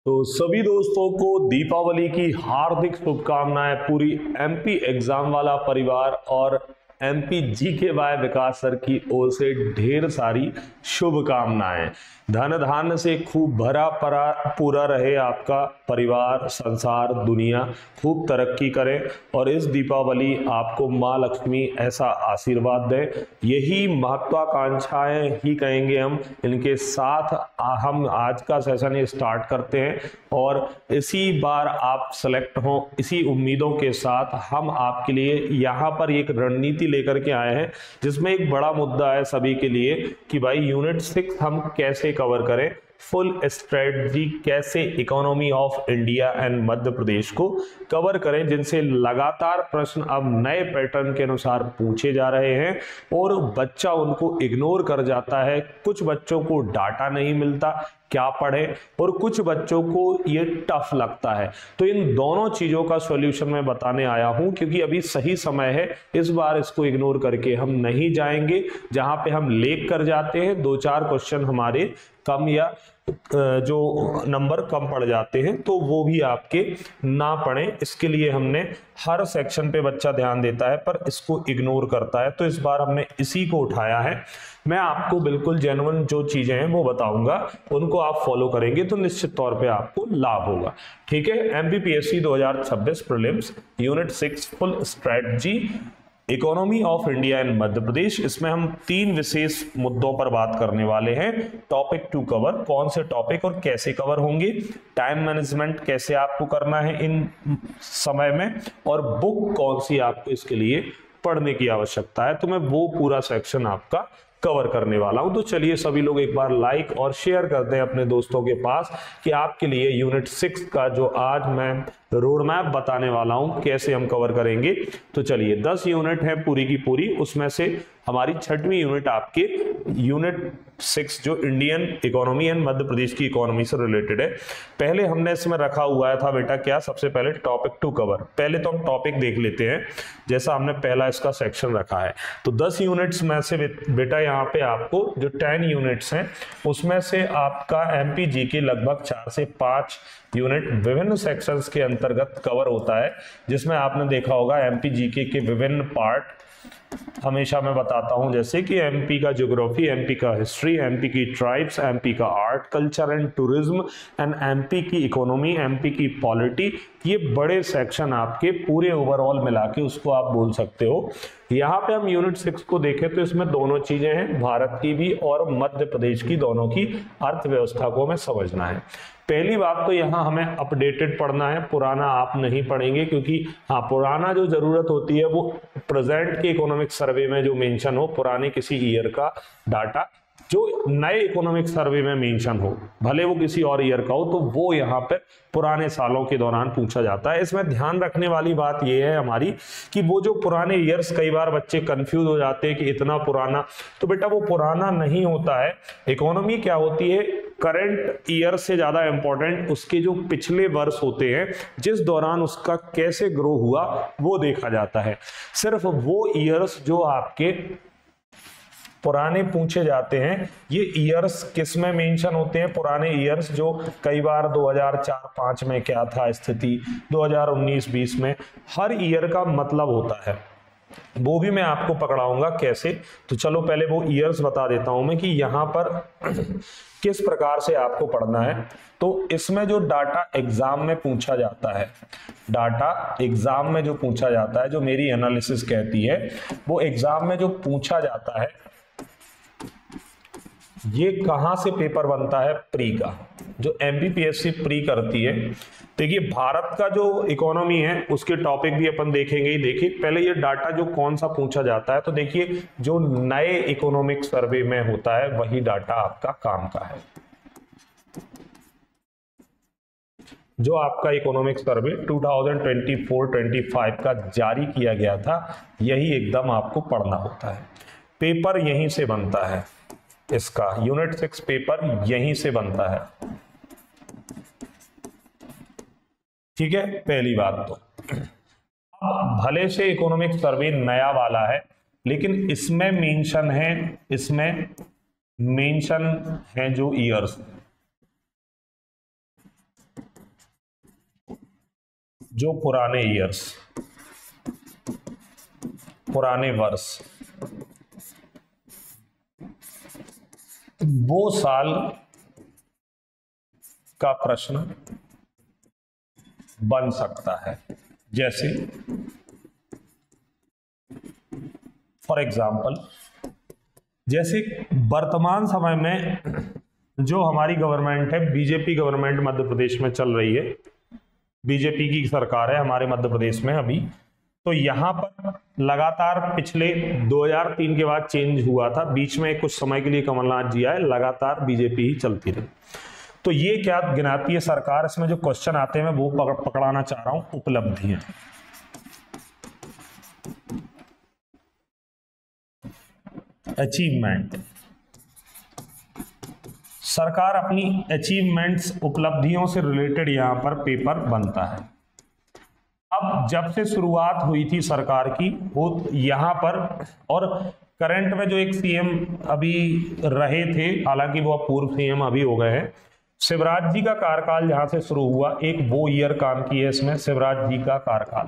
तो सभी दोस्तों को दीपावली की हार्दिक शुभकामनाएं। पूरी एमपी एग्जाम वाला परिवार और MP GK by Vikas sir की ओर से ढेर सारी शुभकामनाएं। धन धान्य से खूब भरा परा पूरा रहे आपका परिवार, संसार, दुनिया खूब तरक्की करे और इस दीपावली आपको माँ लक्ष्मी ऐसा आशीर्वाद दे। यही महत्वाकांक्षाएं ही कहेंगे हम। इनके साथ हम आज का सेशन स्टार्ट करते हैं और इसी बार आप सेलेक्ट हों, इसी उम्मीदों के साथ हम आपके लिए यहाँ पर एक रणनीति लेकर के आए हैं जिसमें एक बड़ा मुद्दा है सभी के लिए कि भाई यूनिट 6 हम कैसे कवर करें, फुल स्ट्रेटजी कैसे economy of India and Madhya प्रदेश को कवर करें, जिनसे लगातार प्रश्न अब नए पैटर्न के अनुसार पूछे जा रहे हैं और बच्चा उनको इग्नोर कर जाता है। कुछ बच्चों को डाटा नहीं मिलता क्या पढ़े और कुछ बच्चों को ये टफ लगता है। तो इन दोनों चीजों का सॉल्यूशन मैं बताने आया हूं क्योंकि अभी सही समय है। इस बार इसको इग्नोर करके हम नहीं जाएंगे। जहां पे हम लेक कर जाते हैं, दो चार क्वेश्चन हमारे कम या जो नंबर कम पड़ जाते हैं तो वो भी आपके ना पड़े, इसके लिए हमने हर सेक्शन पे बच्चा ध्यान देता है पर इसको इग्नोर करता है। तो इस बार हमने इसी को उठाया है। मैं आपको बिल्कुल जेन्युइन जो चीजें हैं वो बताऊंगा, उनको आप फॉलो करेंगे तो निश्चित तौर पे आपको लाभ होगा। ठीक है। MPPSC 2026 prelims unit 6 full strategy economy of India and Madhya Pradesh, इसमें हम 3 विशेष मुद्दों पर बात करने वाले हैं। टॉपिक टू कवर, कौन से टॉपिक और कैसे कवर होंगे, टाइम मैनेजमेंट कैसे आपको करना है इन समय में, और बुक कौन सी आपको इसके लिए पढ़ने की आवश्यकता है। तो मैं वो पूरा सेक्शन आपका कवर करने वाला हूं। तो चलिए सभी लोग एक बार लाइक और शेयर करते हैं अपने दोस्तों के पास कि आपके लिए यूनिट 6 का जो आज मैं रोड मैप बताने वाला हूं कैसे हम कवर करेंगे। तो चलिए 10 यूनिट है पूरी की पूरी, उसमें से हमारी 6वीं यूनिट आपके यूनिट 6 जो इंडियन इकोनॉमी एंड मध्य प्रदेश की इकोनॉमी से रिलेटेड है। पहले हमने इसमें रखा हुआ था बेटा क्या, सबसे पहले टॉपिक टू कवर। पहले तो हम टॉपिक देख लेते हैं जैसा हमने पहला इसका सेक्शन रखा है। तो 10 यूनिट्स में से बेटा यहाँ पे आपको जो 10 यूनिट्स हैं उसमें से आपका एमपी जीके लगभग 4 से 5 यूनिट विभिन्न सेक्शंस के अंतर्गत कवर होता है, जिसमें आपने देखा होगा एमपी जीके के विभिन्न पार्ट हमेशा मैं बताता हूं, जैसे कि एमपी का ज्योग्राफी, एमपी का हिस्ट्री, एमपी की ट्राइब्स, एमपी का art culture and tourism and MP की इकोनॉमी, एमपी की पॉलिटी। ये बड़े सेक्शन आपके पूरे ओवरऑल मिला के उसको आप बोल सकते हो। यहाँ पे हम यूनिट 6 को देखें तो इसमें दोनों चीजें हैं, भारत की भी और मध्य प्रदेश की, दोनों की अर्थव्यवस्था को हमें समझना है। पहली बात तो यहाँ हमें अपडेटेड पढ़ना है, पुराना आप नहीं पढ़ेंगे क्योंकि हाँ पुराना जो जरूरत होती है वो प्रेजेंट के इकोनॉमिक सर्वे में जो मेंशन हो, पुराने किसी ईयर का डाटा जो नए इकोनॉमिक सर्वे में मेंशन हो, भले वो किसी और ईयर का हो, तो वो यहाँ पे पुराने सालों के दौरान पूछा जाता है। इसमें ध्यान रखने वाली बात ये है हमारी कि वो जो पुराने ईयर्स, कई बार बच्चे कंफ्यूज हो जाते हैं कि इतना पुराना, तो बेटा वो पुराना नहीं होता है। इकोनॉमी क्या होती है, करंट ईयर से ज्यादा इंपॉर्टेंट उसके जो पिछले वर्ष होते हैं जिस दौरान उसका कैसे ग्रो हुआ वो देखा जाता है। सिर्फ वो ईयर्स जो आपके पुराने पूछे जाते हैं, ये ईयर्स किस में मेंशन होते हैं, पुराने ईयर्स जो कई बार 2004-5 में क्या था स्थिति, 2019-20 में, हर ईयर का मतलब होता है, वो भी मैं आपको पकड़ाऊंगा कैसे। तो चलो पहले वो ईयर्स बता देता हूं मैं कि यहां पर किस प्रकार से आपको पढ़ना है। तो इसमें जो डाटा एग्जाम में पूछा जाता है, डाटा एग्जाम में जो पूछा जाता है, जो मेरी एनालिसिस कहती है, वो एग्जाम में जो पूछा जाता है ये कहां से पेपर बनता है, प्री का, जो एमपीपीएससी प्री करती है। देखिए भारत का जो इकोनॉमी है उसके टॉपिक भी अपन देखेंगे ही। देखिए पहले ये डाटा जो कौन सा पूछा जाता है, तो देखिए जो नए इकोनॉमिक सर्वे में होता है वही डाटा आपका काम का है। जो आपका इकोनॉमिक सर्वे 2024-25 का जारी किया गया था, यही एकदम आपको पढ़ना होता है। पेपर यहीं से बनता है, इसका यूनिट 6 पेपर यहीं से बनता है। ठीक है, पहली बात तो भले से इकोनॉमिक सर्वे नया वाला है लेकिन इसमें मेंशन है, इसमें मेंशन है जो ईयर्स, जो पुराने ईयर्स, पुराने वर्ष, वो साल का प्रश्न बन सकता है। जैसे फॉर एग्जाम्पल, जैसे वर्तमान समय में जो हमारी गवर्नमेंट है, बीजेपी गवर्नमेंट मध्य प्रदेश में चल रही है, बीजेपी की सरकार है हमारे मध्य प्रदेश में अभी, तो यहां पर लगातार पिछले 2003 के बाद चेंज हुआ था, बीच में कुछ समय के लिए कमलनाथ जी आए, लगातार बीजेपी ही चलती रही। तो ये क्या गिनाती है सरकार, इसमें जो क्वेश्चन आते हैं मैं वो पकड़ाना चाह रहा हूं, उपलब्धियां। अचीवमेंट, सरकार अपनी अचीवमेंट्स, उपलब्धियों से रिलेटेड यहां पर पेपर बनता है। अब जब से शुरुआत हुई थी सरकार की, वो यहां पर, और करंट में जो एक सीएम अभी रहे थे, हालांकि वो पूर्व सीएम अभी हो गए हैं, शिवराज जी का कार्यकाल जहां से शुरू हुआ, एक वो ईयर काम की है इसमें, शिवराज जी का कार्यकाल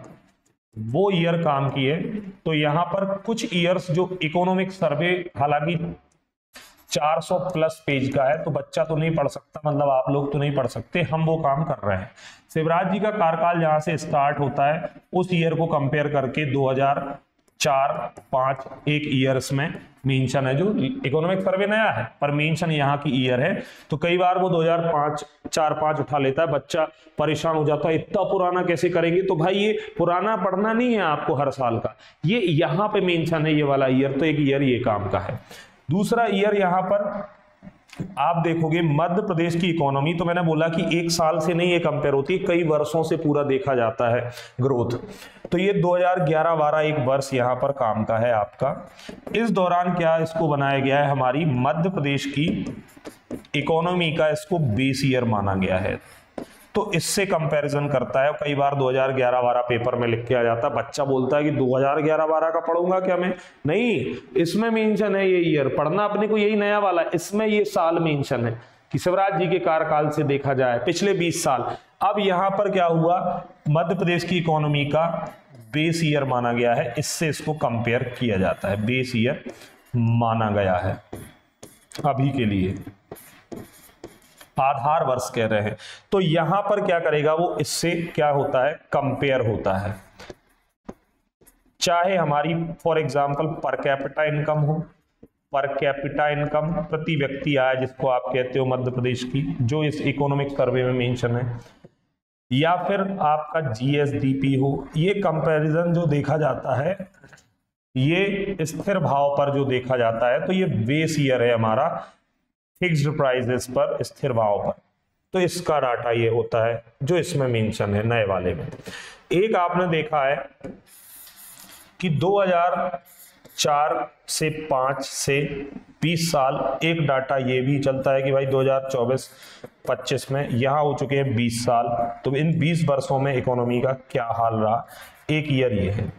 वो ईयर काम की है। तो यहां पर कुछ ईयर्स जो इकोनॉमिक सर्वे, हालांकि 400 प्लस पेज का है, तो बच्चा तो नहीं पढ़ सकता, मतलब आप लोग तो नहीं पढ़ सकते, हम वो काम कर रहे हैं। शिवराज जी का कार्यकाल जहां से स्टार्ट होता है, उस ईयर को कंपेयर करके 2004-5 एक ईयर्स में मेंशन है, जो इकोनॉमिक सर्वे नया है पर मेंशन यहाँ की ईयर है। तो कई बार वो 2005-4-5 उठा लेता है, बच्चा परेशान हो जाता है, इतना पुराना कैसे करेंगे। तो भाई ये पुराना पढ़ना नहीं है आपको हर साल का, ये यहाँ पे मेंशन है ये वाला ईयर, तो एक ईयर ये काम का है। दूसरा ईयर यहां पर आप देखोगे मध्य प्रदेश की इकोनॉमी, तो मैंने बोला कि एक साल से नहीं ये कंपेयर होती, कई वर्षों से पूरा देखा जाता है ग्रोथ। तो ये 2011-12 एक वर्ष यहां पर काम का है आपका। इस दौरान क्या इसको बनाया गया है, हमारी मध्य प्रदेश की इकोनॉमी का इसको बेस ईयर माना गया है। तो इससे कंपैरिजन करता है, कई बार 2011-12 पेपर में लिख के आ जाता है, बच्चा बोलता है कि 2011-12 का पढ़ूंगा क्या मैं, नहीं, इसमें मेंशन है ये ईयर, पढ़ना अपने को यही नया वाला, इसमें ये साल मेंशन है कि शिवराज जी के कार्यकाल से देखा जाए पिछले 20 साल। अब यहां पर क्या हुआ, मध्य प्रदेश की इकोनॉमी का बेस ईयर माना गया है, इससे इसको कंपेयर किया जाता है, बेस ईयर माना गया है अभी के लिए, आधार वर्ष कह रहे हैं। तो यहां पर क्या करेगा वो, इससे क्या होता है, कंपेयर होता है। चाहे हमारी for example per capita income हो, पर कैपिटा इनकम प्रति व्यक्ति आय जिसको आप कहते हो मध्य प्रदेश की, जो इस इकोनॉमिक सर्वे में मेंशन है, या फिर आपका जीएसडीपी हो, ये कंपैरिजन जो देखा जाता है ये स्थिर भाव पर जो देखा जाता है, तो ये बेस ईयर है हमारा फिक्स्ड प्राइसेस पर, स्थिर भाव पर। तो इसका डाटा ये होता है जो इसमें मेंशन है नए वाले में। एक आपने देखा है कि 2004 से 5 से 20 साल, एक डाटा ये भी चलता है कि भाई 2024-25 में यहां हो चुके हैं 20 साल, तो इन 20 वर्षों में इकोनॉमी का क्या हाल रहा, एक ईयर ये है।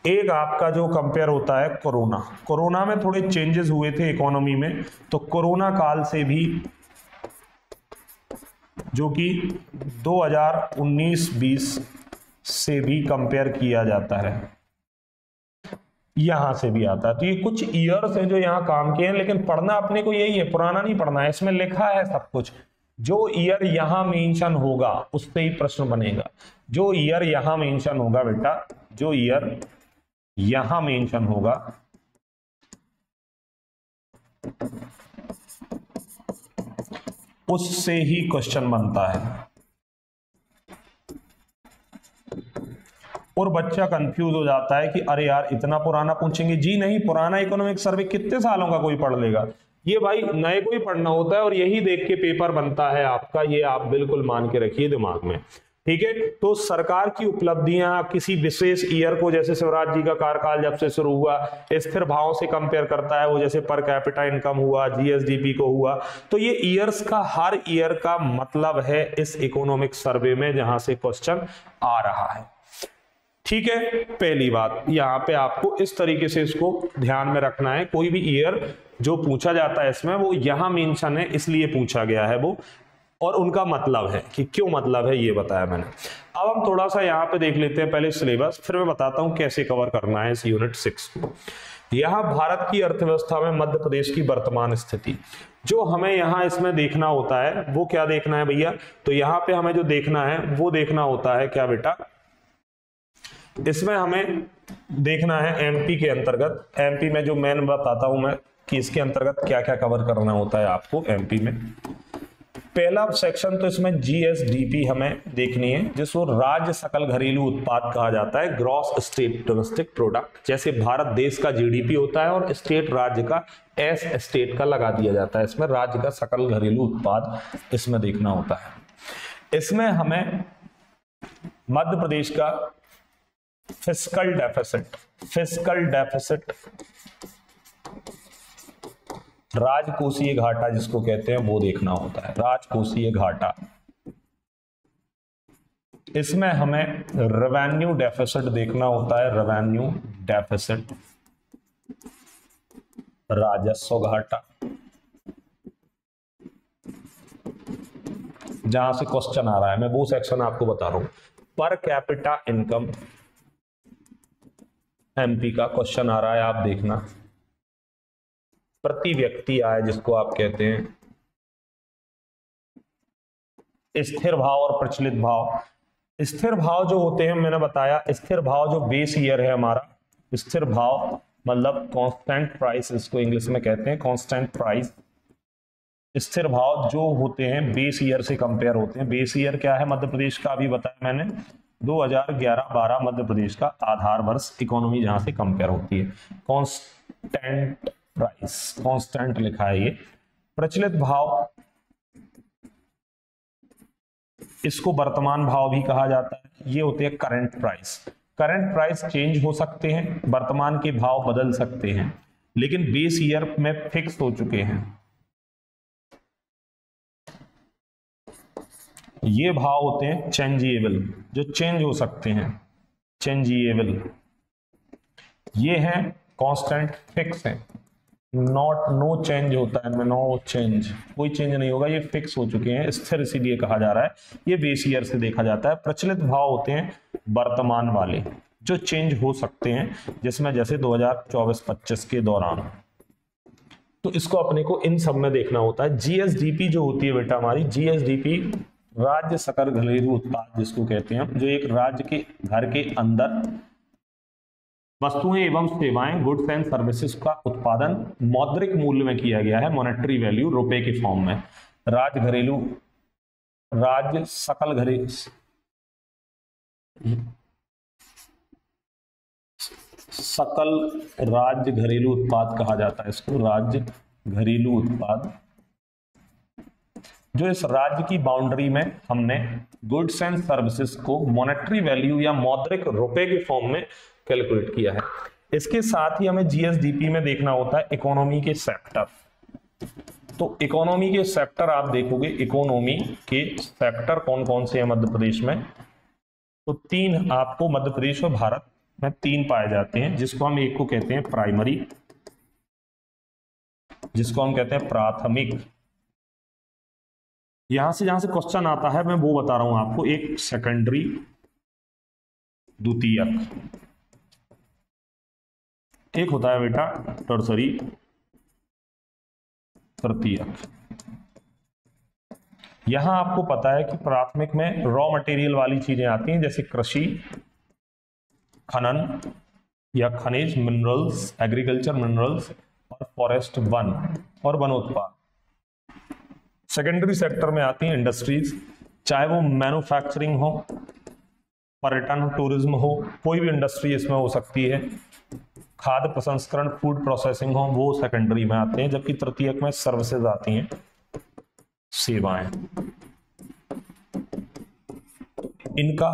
एक आपका जो कंपेयर होता है कोरोना, कोरोना में थोड़े चेंजेस हुए थे इकोनॉमी में, तो कोरोना काल से भी, जो कि 2019-20 से भी कंपेयर किया जाता है, यहां से भी आता है। तो ये कुछ ईयर्स हैं जो यहां काम के हैं, लेकिन पढ़ना अपने को यही है, पुराना नहीं पढ़ना है, इसमें लिखा है सब कुछ। जो ईयर यहां मेंशन होगा उससे ही प्रश्न बनेगा, जो ईयर यहां मेंशन होगा बेटा, जो ईयर यहां मेंशन होगा उससे ही क्वेश्चन बनता है। और बच्चा कंफ्यूज हो जाता है कि अरे यार इतना पुराना पूछेंगे, जी नहीं, पुराना इकोनॉमिक सर्वे कितने सालों का कोई पढ़ लेगा, ये भाई नए को ही पढ़ना होता है और यही देख के पेपर बनता है आपका, ये आप बिल्कुल मान के रखिए दिमाग में, ठीक है। तो सरकार की उपलब्धियां किसी विशेष ईयर को, जैसे शिवराज जी का कार्यकाल जब से शुरू हुआ, स्थिर भाव से कंपेयर करता है वो, जैसे पर कैपिटा इनकम हुआ, जीएसडीपी को हुआ, तो ये ईयर्स का, हर ईयर का मतलब है इस इकोनॉमिक सर्वे में जहां से क्वेश्चन आ रहा है, ठीक है। पहली बात यहां पे आपको इस तरीके से इसको ध्यान में रखना है, कोई भी ईयर जो पूछा जाता है इसमें वो यहां मेंशन है, इसलिए पूछा गया है वो, और उनका मतलब है कि क्यों मतलब है ये बताया मैंने। अब हम थोड़ा सा यहाँ पे देख लेते हैं पहले सिलेबस, फिर मैं बताता हूँ कैसे कवर करना है इस यूनिट 6 को। यहाँ भारत की अर्थव्यवस्था में मध्य प्रदेश की वर्तमान स्थिति, जो हमें यहाँ इसमें देखना होता है वो क्या देखना है भैया, तो यहाँ पे हमें जो देखना है वो देखना होता है क्या बेटा, इसमें हमें देखना है एमपी के अंतर्गत, एमपी में जो मैं बताता हूं मैं कि इसके अंतर्गत क्या क्या कवर करना होता है आपको एमपी में। पहला सेक्शन तो इसमें जीएसडीपी हमें देखनी है, जिसको राज्य सकल घरेलू उत्पाद कहा जाता है, ग्रॉस स्टेट डोमेस्टिक प्रोडक्ट। जैसे भारत देश का जीडीपी होता है और स्टेट राज्य का एस स्टेट का लगा दिया जाता है, इसमें राज्य का सकल घरेलू उत्पाद इसमें देखना होता है। इसमें हमें मध्य प्रदेश का फिस्कल डेफिसिट राजकोषीय घाटा जिसको कहते हैं वो देखना होता है, राजकोषीय घाटा। इसमें हमें रेवेन्यू डेफिसिट देखना होता है, रेवेन्यू डेफिसिट, राजस्व घाटा। जहां से क्वेश्चन आ रहा है मैं वो सेक्शन आपको बता रहा हूं। पर कैपिटा इनकम एमपी का क्वेश्चन आ रहा है, आप देखना। प्रति व्यक्ति आय जिसको आप कहते हैं, स्थिर भाव और प्रचलित भाव। स्थिर भाव जो होते हैं मैंने बताया, स्थिर भाव जो बेस ईयर है हमारा, स्थिर भाव मतलब कांस्टेंट प्राइस, इसको इंग्लिश में कहते हैं कांस्टेंट प्राइस। स्थिर भाव जो होते हैं बेस ईयर से कंपेयर होते हैं। बेस ईयर क्या है मध्य प्रदेश का, अभी बताया मैंने 2011-12 मध्य प्रदेश का आधार वर्ष इकोनॉमी जहां से कंपेयर होती है। कांस्टेंट प्राइस, कांस्टेंट लिखा है ये। प्रचलित भाव इसको वर्तमान भाव भी कहा जाता है, ये होते हैं current price. Current price change हो सकते हैं, वर्तमान के भाव बदल सकते हैं, लेकिन बेस ईयर में फिक्स हो चुके हैं। ये भाव होते हैं चेंजेबल, जो चेंज हो सकते हैं, चेंजेबल। ये हैं कांस्टेंट, फिक्स है, नॉट नो चेंज होता है, नो चेंज, कोई चेंज नहीं होगा, ये फिक्स हो चुके हैं, स्थिर इसीलिए कहा जा रहा है। ये बेस ईयर से देखा जाता है। प्रचलित भाव होते हैं वर्तमान वाले, जो चेंज हो सकते हैं, जिसमें जैसे 2024-25 के दौरान। तो इसको अपने को इन सब में देखना होता है। जीएसडीपी जो होती है बेटा हमारी, जीएसडीपी राज्य सकल घरेलू उत्पाद जिसको कहते हैं, जो एक राज्य के घर के अंदर वस्तुएं एवं सेवाएं, गुड्स एंड सर्विसेज का उत्पादन मौद्रिक मूल्य में किया गया है, मॉनेटरी वैल्यू रुपए के फॉर्म में। राज्य सकल राज्य घरेलू उत्पाद कहा जाता है इसको, राज्य घरेलू उत्पाद। जो इस राज्य की बाउंड्री में हमने गुड्स एंड सर्विसेज को मॉनेटरी वैल्यू या मौद्रिक रुपए के फॉर्म में कैलकुलेट किया है। इसके साथ ही हमें जीएसडीपी में देखना होता है इकोनॉमी के सेक्टर। तो इकोनॉमी के सेक्टर आप देखोगे, इकोनॉमी के सेक्टर कौन कौन से हैं मध्य प्रदेश में, तो 3 आपको मध्य प्रदेश और भारत में 3 पाए जाते हैं, जिसको हम एक को कहते हैं प्राइमरी, जिसको हम कहते हैं प्राथमिक। यहां से जहां से क्वेश्चन आता है मैं वो बता रहा हूं आपको, एक सेकेंडरी, द्वितीयक, एक होता है बेटा टर्सरी, तृतीयक। यहां आपको पता है कि प्राथमिक में रॉ मटेरियल वाली चीजें आती हैं, जैसे कृषि, खनन या खनिज, मिनरल्स, एग्रीकल्चर मिनरल्स, और फॉरेस्ट वन और वनोत्पाद। सेकेंडरी सेक्टर में आती हैं इंडस्ट्रीज, चाहे वो मैन्युफैक्चरिंग हो, पर्यटन, टूरिज्म हो, कोई भी इंडस्ट्री इसमें हो सकती है, खाद्य प्रसंस्करण, फूड प्रोसेसिंग हो, वो सेकेंडरी में आते हैं। जबकि तृतीयक में सर्विसेज आती हैं, सेवाएं। इनका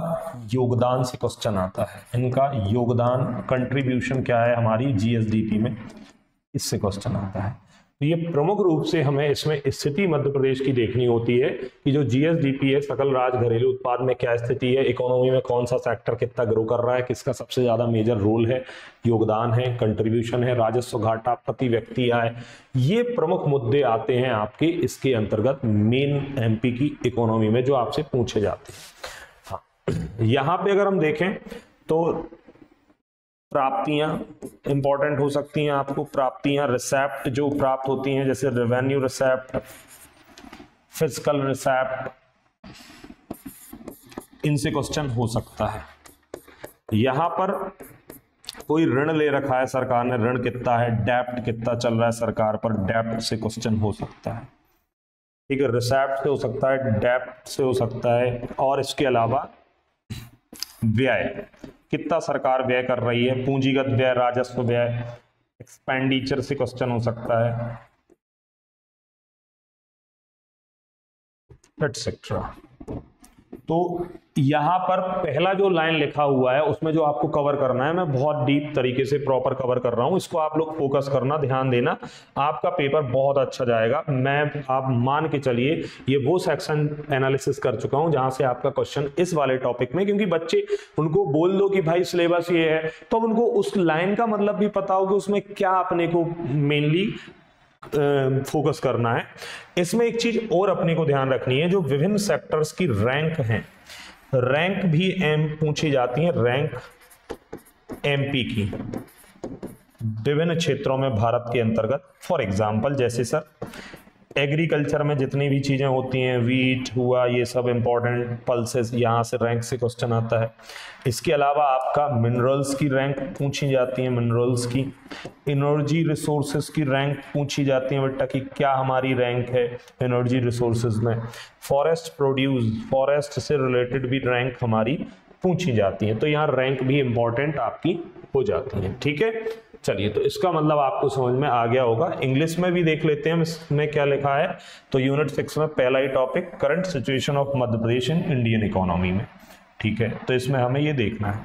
योगदान से क्वेश्चन आता है, इनका योगदान, कंट्रीब्यूशन क्या है हमारी जीएसडीपी में, इससे क्वेश्चन आता है। तो ये प्रमुख रूप से हमें इसमें स्थिति मध्य प्रदेश की देखनी होती है कि जो जीएसडीपी है, सकल राज घरेलू उत्पाद में क्या स्थिति है, इकोनॉमी में कौन सा सेक्टर कितना ग्रो कर रहा है, किसका सबसे ज्यादा मेजर रोल है, योगदान है, कंट्रीब्यूशन है, राजस्व घाटा, प्रति व्यक्ति आय, ये प्रमुख मुद्दे आते हैं आपके इसके अंतर्गत मेन एमपी की इकोनॉमी में जो आपसे पूछे जाते हैं। हाँ, यहाँ पे अगर हम देखें तो प्राप्तियां इंपॉर्टेंट हो सकती हैं आपको, प्राप्तियां रिसेप्ट जो प्राप्त होती हैं, जैसे रेवेन्यू रिसेप्ट, फिस्कल रिसेप्ट, इनसे क्वेश्चन हो सकता है। यहां पर कोई ऋण ले रखा है सरकार ने, ऋण कितना है, डेप्ट कितना चल रहा है सरकार पर, डेप्ट से क्वेश्चन हो सकता है। ठीक है, रिसेप्ट से हो सकता है, डेप्ट से हो सकता है, और इसके अलावा व्यय, कितना सरकार व्यय कर रही है, पूंजीगत व्यय, राजस्व व्यय, एक्सपेंडिचर से क्वेश्चन हो सकता है, एटसेट्रा। तो यहां पर पहला जो लाइन लिखा हुआ है उसमें जो आपको कवर करना है, मैं बहुत डीप तरीके से प्रॉपर कवर कर रहा हूं, इसको आप लोग फोकस करना, ध्यान देना, आपका पेपर बहुत अच्छा जाएगा। मैं आप मान के चलिए ये वो सेक्शन एनालिसिस कर चुका हूं जहां से आपका क्वेश्चन इस वाले टॉपिक में, क्योंकि बच्चे उनको बोल दो कि भाई सिलेबस ये है तो उनको उस लाइन का मतलब भी पता हो कि उसमें क्या अपने को मेनली फोकस करना है। इसमें एक चीज और अपने को ध्यान रखनी है, जो विभिन्न सेक्टर्स की रैंक हैं, रैंक भी पूछी जाती है, रैंक एमपी की विभिन्न क्षेत्रों में भारत के अंतर्गत। फॉर एग्जांपल जैसे सर एग्रीकल्चर में जितनी भी चीजें होती हैं, वीट हुआ, ये सब इंपॉर्टेंट पल्सेस, यहाँ से रैंक से क्वेश्चन आता है। इसके अलावा आपका मिनरल्स की रैंक पूछी जाती है, मिनरल्स की, एनर्जी रिसोर्सेज की रैंक पूछी जाती है बेटा कि क्या हमारी रैंक है एनर्जी रिसोर्सेज में। फॉरेस्ट प्रोड्यूस, फॉरेस्ट से रिलेटेड भी रैंक हमारी पूछी जाती है, तो यहाँ रैंक भी इंपॉर्टेंट आपकी हो जाती है। ठीक है, चलिए, तो इसका मतलब आपको समझ में आ गया होगा। इंग्लिश में भी देख लेते हैं इसमें क्या लिखा है। तो यूनिट 6 में पहला ही topic, current situation of Madhya Pradesh in Indian economy में। ठीक है, तो इसमें हमें ये देखना है।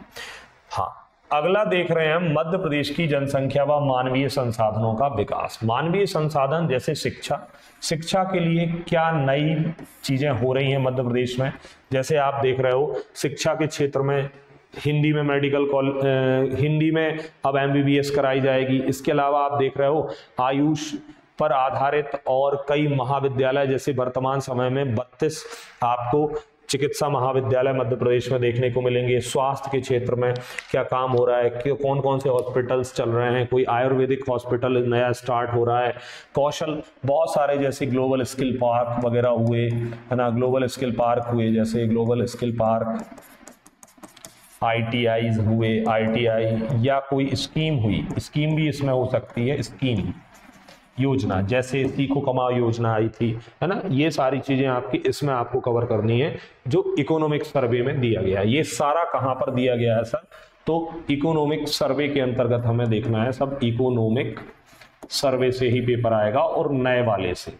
हाँ, अगला देख रहे हैं मध्य प्रदेश की जनसंख्या व मानवीय संसाधनों का विकास। मानवीय संसाधन जैसे शिक्षा, शिक्षा के लिए क्या नई चीजें हो रही हैं मध्य प्रदेश में। जैसे आप देख रहे हो शिक्षा के क्षेत्र में हिंदी में मेडिकल कॉलेज, हिंदी में अब एमबीबीएस कराई जाएगी। इसके अलावा आप देख रहे हो आयुष पर आधारित और कई महाविद्यालय, जैसे वर्तमान समय में 32 आपको चिकित्सा महाविद्यालय मध्य प्रदेश में देखने को मिलेंगे। स्वास्थ्य के क्षेत्र में क्या काम हो रहा है, कि कौन कौन से हॉस्पिटल्स चल रहे हैं, कोई आयुर्वेदिक हॉस्पिटल नया स्टार्ट हो रहा है, कौशल बहुत सारे जैसे ग्लोबल स्किल पार्क वगैरह हुए, है ना, ग्लोबल स्किल पार्क हुए, जैसे ग्लोबल स्किल पार्क, ITIs हुए, ITI, या कोई स्कीम हुई, स्कीम भी इसमें हो सकती है, स्कीम योजना जैसे सीखो कमाओ योजना आई थी, है ना। ये सारी चीजें आपकी इसमें आपको कवर करनी है जो इकोनॉमिक सर्वे में दिया गया है। ये सारा कहां पर दिया गया है सर, तो इकोनॉमिक सर्वे के अंतर्गत हमें देखना है, सब इकोनॉमिक सर्वे से ही पेपर आएगा और नए वाले से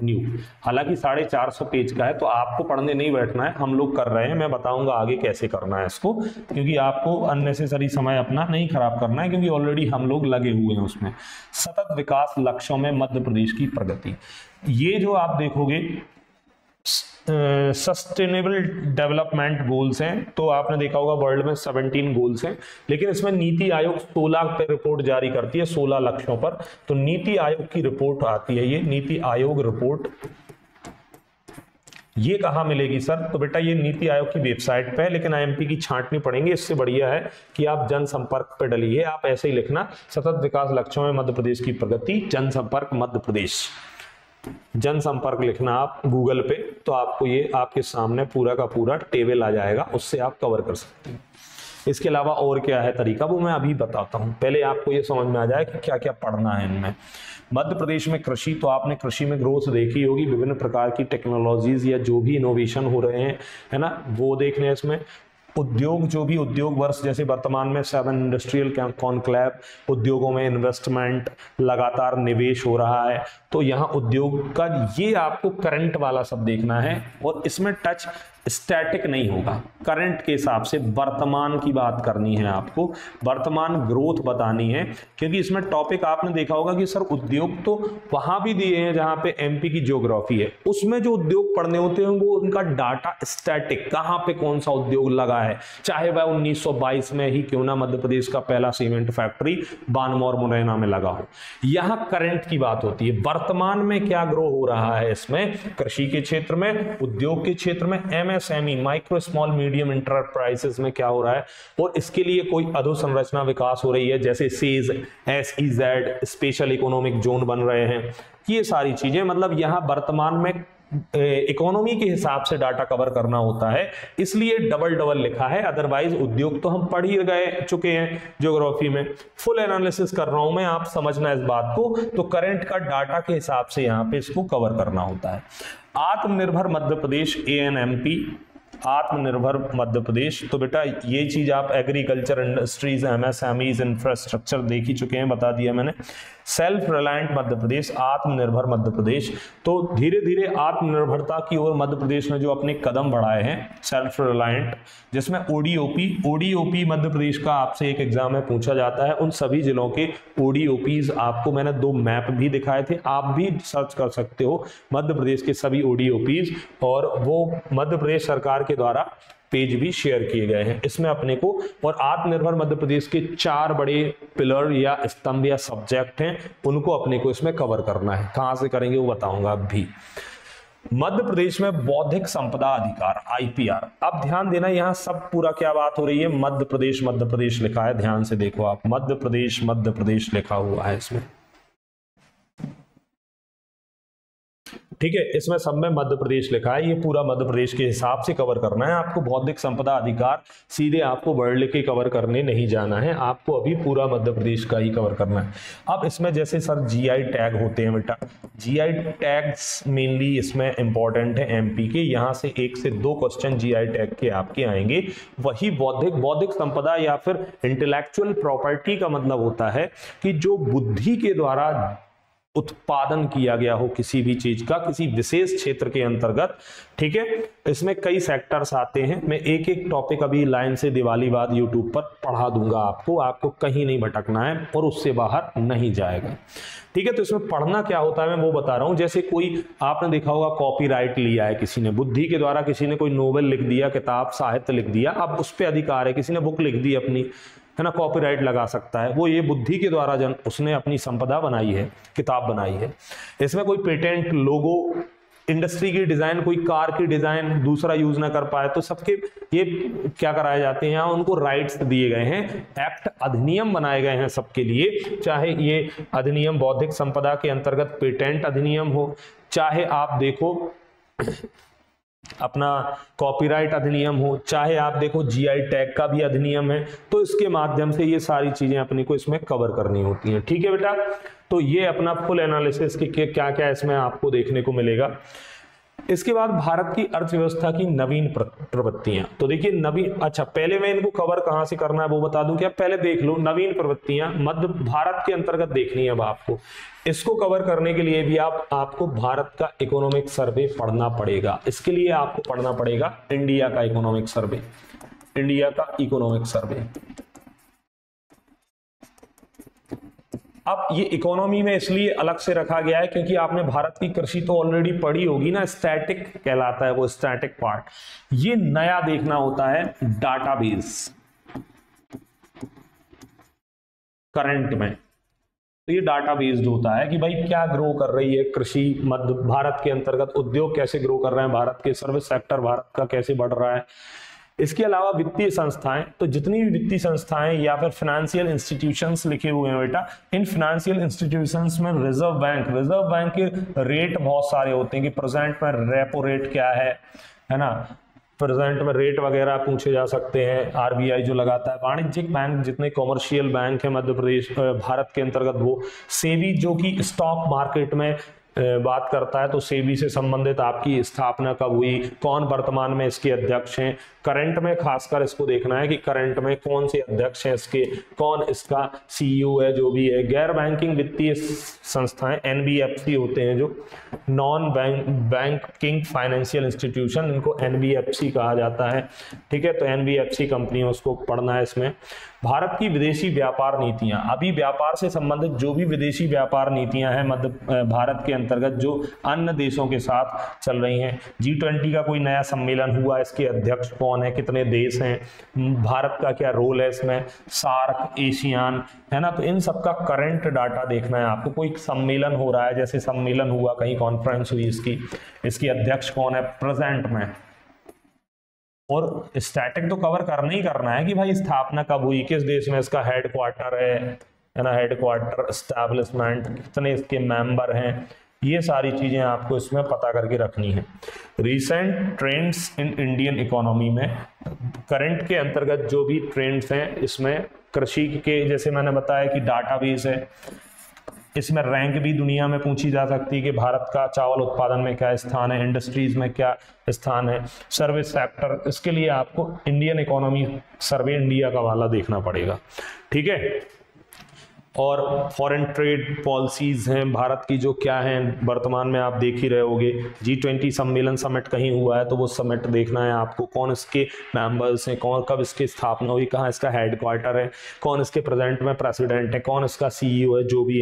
न्यू। हालांकि 450 पेज का है, तो आपको पढ़ने नहीं बैठना है, हम लोग कर रहे हैं, मैं बताऊंगा आगे कैसे करना है इसको, क्योंकि आपको अननेसेसरी समय अपना नहीं खराब करना है, क्योंकि ऑलरेडी हम लोग लगे हुए हैं उसमें। सतत विकास लक्ष्यों में मध्य प्रदेश की प्रगति, ये जो आप देखोगे सस्टेनेबल डेवलपमेंट गोल्स हैं, तो आपने देखा होगा वर्ल्ड में 17 गोल्स हैं, लेकिन इसमें नीति आयोग 16 पे रिपोर्ट जारी करती है, 16 लक्ष्यों पर। तो नीति आयोग की रिपोर्ट आती है, ये नीति आयोग रिपोर्ट, ये कहां मिलेगी सर, तो बेटा ये नीति आयोग की वेबसाइट पे है, लेकिन आईएमपी की छांटनी पड़ेंगे। इससे बढ़िया है कि आप जनसंपर्क पे डलिए, आप ऐसे ही लिखना सतत विकास लक्ष्यों में मध्य प्रदेश की प्रगति, जनसंपर्क मध्य प्रदेश, जनसंपर्क लिखना आप गूगल पे, तो आपको ये आपके सामने पूरा का पूरा टेबल आ जाएगा, उससे आप कवर कर सकते हैं। इसके अलावा और क्या है तरीका, वो मैं अभी बताता हूं, पहले आपको ये समझ में आ जाए कि क्या क्या पढ़ना है इनमें। मध्य प्रदेश में कृषि, तो आपने कृषि में ग्रोथ देखी होगी, विभिन्न प्रकार की टेक्नोलॉजीज या जो भी इनोवेशन हो रहे हैं, है ना, वो देखने हैं इसमें। उद्योग, जो भी उद्योग वर्ष, जैसे वर्तमान में 7 इंडस्ट्रियल कॉन्क्लेव, उद्योगों में इन्वेस्टमेंट, लगातार निवेश हो रहा है, तो यहाँ उद्योग का ये आपको करंट वाला सब देखना है, और इसमें टच स्टैटिक नहीं होगा। करंट के हिसाब से वर्तमान की बात करनी है आपको, वर्तमान ग्रोथ बतानी है, क्योंकि इसमें टॉपिक आपने देखा होगा कि सर उद्योग तो वहां भी दिए हैं जहां पे एमपी की ज्योग्राफी है, उसमें जो उद्योग पढ़ने होते हैं वो उनका डाटा स्टैटिक, कहां पे कौन सा उद्योग लगा है, चाहे वह 1922 में ही क्यों ना मध्य प्रदेश का पहला सीमेंट फैक्ट्री बानमौर मुरैना में लगा हो। यहां करंट की बात होती है, वर्तमान में क्या ग्रो हो रहा है, इसमें कृषि के क्षेत्र में, उद्योग के क्षेत्र में, MSME micro small medium enterprises में क्या हो रहा है, और इसके लिए कोई अधोसंरचना विकास हो रही है, जैसे says, SEZ special economic zone बन रहे हैं, ये सारी चीजें, मतलब यहां वर्तमान में इकोनॉमी के हिसाब से डाटा कवर करना होता है, इसलिए डबल डबल लिखा है। अदरवाइज उद्योग तो हम पढ़ ही गए चुके हैं ज्योग्राफी में, फुल एनालिसिस कर रहा हूं मैं, आप समझना इस बात को। तो करंट का डाटा के हिसाब से यहां पे इसको कवर करना होता है। आत्मनिर्भर मध्य प्रदेश ANMP, आत्मनिर्भर मध्य प्रदेश, तो बेटा ये चीज आप एग्रीकल्चर, इंडस्ट्रीज, एमएसएमईज, इंफ्रास्ट्रक्चर देख ही चुके हैं, बता दिया मैंने। सेल्फ रिलायंट मध्य प्रदेश, आत्मनिर्भर मध्य प्रदेश, तो धीरे धीरे आत्मनिर्भरता की ओर मध्य प्रदेश ने जो अपने कदम बढ़ाए हैं, सेल्फ रिलायंट, जिसमें ओडीओपी मध्य प्रदेश का आपसे एक एग्जाम में पूछा जाता है, उन सभी जिलों के ओडीओपीज आपको मैंने 2 मैप भी दिखाए थे, आप भी सर्च कर सकते हो मध्य प्रदेश के सभी ओडीओपीज, और वो मध्य प्रदेश सरकार के द्वारा पेज भी शेयर किए गए हैं इसमें अपने को। और आत्मनिर्भर मध्य प्रदेश के 4 बड़े पिलर या स्तंभ या सब्जेक्ट हैं, उनको अपने को इसमें कवर करना है। कहां से करेंगे वो बताऊंगा अभी। मध्य प्रदेश में बौद्धिक संपदा अधिकार IPR, अब ध्यान देना, यहां सब पूरा क्या बात हो रही है, मध्य प्रदेश लिखा है, ध्यान से देखो आप, मध्य प्रदेश लिखा हुआ है इसमें, ठीक है, इसमें सब में मध्य प्रदेश लिखा है, ये पूरा मध्य प्रदेश के हिसाब से कवर करना है आपको। बौद्धिक संपदा अधिकार सीधे आपको वर्ड लेके कवर करने नहीं जाना है, आपको अभी पूरा मध्य प्रदेश का ही कवर करना है। अब इसमें जैसे सर GI टैग होते हैं बेटा, GI टैग्स मेनली इसमें इंपॉर्टेंट है MP के, यहाँ से 1 से 2 क्वेश्चन GI टैग के आपके आएंगे। वही बौद्धिक संपदा या फिर इंटेलेक्चुअल प्रॉपर्टी का मतलब होता है कि जो बुद्धि के द्वारा उत्पादन किया गया हो किसी भी चीज का, किसी विशेष क्षेत्र के अंतर्गत, ठीक है। इसमें कई सेक्टर्स आते हैं, मैं एक एक टॉपिक अभी लाइन से दिवाली बाद यूट्यूब पर पढ़ा दूंगा आपको कहीं नहीं भटकना है और उससे बाहर नहीं जाएगा, ठीक है। तो इसमें पढ़ना क्या होता है मैं वो बता रहा हूं। जैसे कोई आपने देखा होगा कॉपीराइट लिया है किसी ने, बुद्धि के द्वारा किसी ने कोई नोवेल लिख दिया, किताब साहित्य लिख दिया, अब उस पर अधिकार है, किसी ने बुक लिख दी अपनी, है ना, कॉपीराइट लगा सकता है वो, ये बुद्धि के द्वारा उसने अपनी संपदा बनाई है, किताब बनाई है। इसमें कोई पेटेंट, लोगो, इंडस्ट्री की डिजाइन, कोई कार की डिजाइन दूसरा यूज ना कर पाए तो सबके ये क्या कराए जाते हैं, यहाँ उनको राइट्स दिए गए हैं, एक्ट अधिनियम बनाए गए हैं सबके लिए, चाहे ये अधिनियम बौद्धिक संपदा के अंतर्गत पेटेंट अधिनियम हो, चाहे आप देखो अपना कॉपीराइट अधिनियम हो, चाहे आप देखो GI टैग का भी अधिनियम है। तो इसके माध्यम से ये सारी चीजें अपने को इसमें कवर करनी होती हैं, ठीक है बेटा। तो ये अपना फुल एनालिसिस के क्या क्या इसमें आपको देखने को मिलेगा। इसके बाद भारत की अर्थव्यवस्था की नवीन प्रवृत्तियां, तो देखिए नवीन, अच्छा पहले मैं इनको कवर कहां से करना है वो बता दूं क्या, पहले देख लो नवीन प्रवृत्तियां मध्य भारत के अंतर्गत देखनी है अब आपको। इसको कवर करने के लिए भी आपको भारत का इकोनॉमिक सर्वे पढ़ना पड़ेगा। इसके लिए आपको पढ़ना पड़ेगा इंडिया का इकोनॉमिक सर्वे, इंडिया का इकोनॉमिक सर्वे। अब ये इकोनॉमी में इसलिए अलग से रखा गया है क्योंकि आपने भारत की कृषि तो ऑलरेडी पढ़ी होगी ना, स्टैटिक कहलाता है वो, स्टैटिक पार्ट। ये नया देखना होता है डाटाबेस करंट में, तो ये डाटा बेस्ड होता है कि भाई क्या ग्रो कर रही है कृषि मध्य भारत के अंतर्गत, उद्योग कैसे ग्रो कर रहे हैं भारत के, सर्विस सेक्टर भारत का कैसे बढ़ रहा है। इसके अलावा वित्तीय संस्थाएं, तो जितनी भी वित्तीय संस्थाएं या फिर फाइनेंशियल इंस्टीट्यूशंस लिखे हुए हैं बेटा, इन फाइनेंशियल इंस्टीट्यूशंस में रिजर्व बैंक के रेट बहुत सारे होते हैं कि प्रेजेंट में रेपो रेट क्या है ना, प्रेजेंट में रेट वगैरह पूछे जा सकते हैं। RBI जो लगाता है, वाणिज्यिक बैंक जितने कॉमर्शियल बैंक है मध्य प्रदेश भारत के अंतर्गत, वो सेबी जो कि स्टॉक मार्केट में बात करता है तो सेबी से संबंधित आपकी स्थापना कब हुई, कौन वर्तमान में इसके अध्यक्ष हैं, करंट में खासकर इसको देखना है कि करंट में कौन से अध्यक्ष हैं इसके, कौन इसका सीईओ है, जो भी है। गैर बैंकिंग वित्तीय संस्थाएं एनबीएफसी होते हैं, जो नॉन बैंकिंग फाइनेंशियल इंस्टीट्यूशन, इनको एनबीएफसी कहा जाता है, ठीक है। तो एनबीएफसी कंपनियों उसको पढ़ना है इसमें। भारत की विदेशी व्यापार नीतियां, अभी व्यापार से संबंधित जो भी विदेशी व्यापार नीतियां हैं मध्य भारत के अंतर्गत जो अन्य देशों के साथ चल रही हैं। G20 का कोई नया सम्मेलन हुआ, इसके अध्यक्ष कौन है, कितने देश हैं, भारत का क्या रोल है इसमें, सार्क, एशियान, है ना। तो इन सब का करंट डाटा देखना है आपको। कोई सम्मेलन हो रहा है, जैसे सम्मेलन हुआ, कहीं कॉन्फ्रेंस हुई, इसकी अध्यक्ष कौन है प्रेजेंट में, और स्टैटिक तो कवर करना ही करना है कि भाई स्थापना कब हुई, किस देश में इसका हेडक्वार्टर है ना, हेडक्वार्टर, एस्टैब्लिशमेंट, कितने इसके मेंबर हैं, ये सारी चीजें आपको इसमें पता करके रखनी है। Recent trends in Indian economy में, करंट के अंतर्गत जो भी ट्रेंड्स हैं इसमें कृषि के, जैसे मैंने बताया कि डाटाबेस है, इसमें रैंक भी दुनिया में पूछी जा सकती है कि भारत का चावल उत्पादन में क्या स्थान है, इंडस्ट्रीज में क्या स्थान है, सर्विस सेक्टर, इसके लिए आपको इंडियन इकोनॉमी सर्वे इंडिया का वाला देखना पड़ेगा, ठीक है। और फॉरेन ट्रेड पॉलिसीज हैं भारत की जो क्या हैं, वर्तमान में आप देख ही रहे होगे। G20 सम्मेलन समिट कहीं हुआ है तो वो समिट देखना है आपको, कौन इसके मेंबर्स हैं, कौन कब इसकी स्थापना हुई, कहाँ इसका हेडक्वार्टर है, कौन इसके प्रेजेंट में प्रेसिडेंट है, कौन इसका सीईओ है, जो भी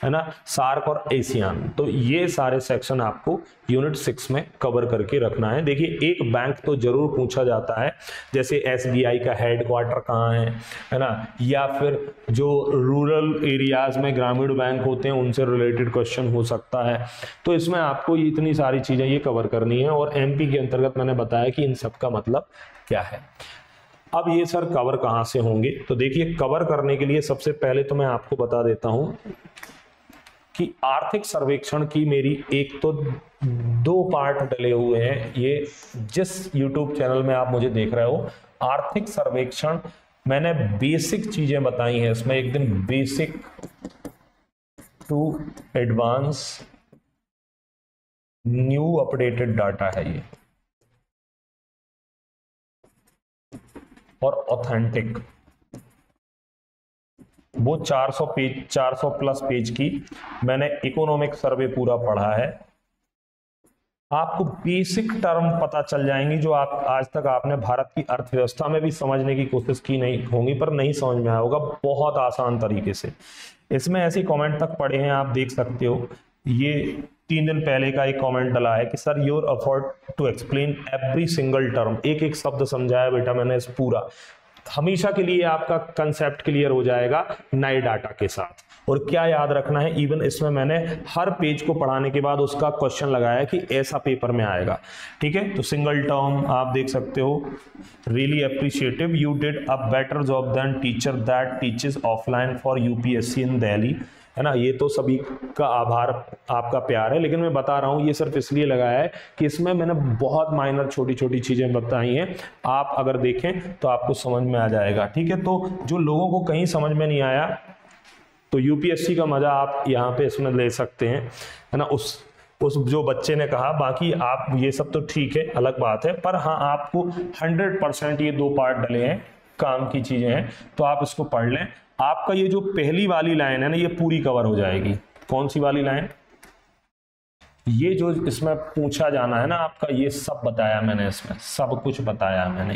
है ना, सार्क और एशियान। तो ये सारे सेक्शन आपको यूनिट 6 में कवर करके रखना है। देखिए एक बैंक तो जरूर पूछा जाता है, जैसे SBI का हेडक्वार्टर कहाँ है ना, या फिर जो रूरल एरियाज में ग्रामीण बैंक होते हैं उनसे रिलेटेड क्वेश्चन हो सकता है। तो इसमें आपको इतनी सारी चीजें ये कवर करनी है, और MP के अंतर्गत मैंने बताया कि इन सब का मतलब क्या है। अब ये सर कवर कहाँ से होंगे, तो देखिए कवर करने के लिए सबसे पहले तो मैं आपको बता देता हूं कि आर्थिक सर्वेक्षण की मेरी एक तो 2 पार्ट डले हुए हैं। ये जिस YouTube चैनल में आप मुझे देख रहे हो, आर्थिक सर्वेक्षण, मैंने बेसिक चीजें बताई हैं इसमें, एक दिन basic to advance new updated data है ये, और ऑथेंटिक, वो 400 प्लस पेज की मैंने इकोनॉमिक सर्वे पूरा पढ़ा है। आपको बेसिक टर्म पता चल जाएंगी जो आप आज तक आपने भारत की अर्थव्यवस्था में भी समझने की कोशिश की नहीं होंगी, पर नहीं समझ में आया होगा, बहुत आसान तरीके से। इसमें ऐसे कमेंट तक पड़े हैं, आप देख सकते हो। ये 3 दिन पहले का एक कमेंट डला है कि sir your effort to explain every single term, एक एक शब्द समझाया बेटा मैंने इस पूरा। हमेशा के लिए आपका कंसेप्ट क्लियर हो जाएगा नए डाटा के साथ। और क्या याद रखना है, इवन इसमें मैंने हर पेज को पढ़ाने के बाद उसका क्वेश्चन लगाया कि ऐसा पेपर में आएगा, ठीक है। तो सिंगल टर्म आप देख सकते हो, really appreciative, you did a better job than teacher that teaches offline for UPSC in Delhi, है ना। ये तो सभी का आभार, आपका प्यार है, लेकिन मैं बता रहा हूँ ये सिर्फ इसलिए लगाया है कि इसमें मैंने बहुत माइनर छोटी छोटी चीजें बताई हैं, आप अगर देखें तो आपको समझ में आ जाएगा, ठीक है। तो जो लोगों को कहीं समझ में नहीं आया तो UPSC का मजा आप यहाँ पे इसमें ले सकते हैं, है ना। उस जो बच्चे ने कहा, बाकी आप ये सब तो ठीक है, अलग बात है, पर हाँ आपको 100% ये 2 पार्ट डले हैं, काम की चीजें हैं, तो आप इसको पढ़ लें। आपका ये जो पहली वाली लाइन है ना, ये पूरी कवर हो जाएगी। कौन सी वाली लाइन, ये जो इसमें पूछा जाना है ना आपका, ये सब बताया मैंने, इसमें सब कुछ बताया मैंने,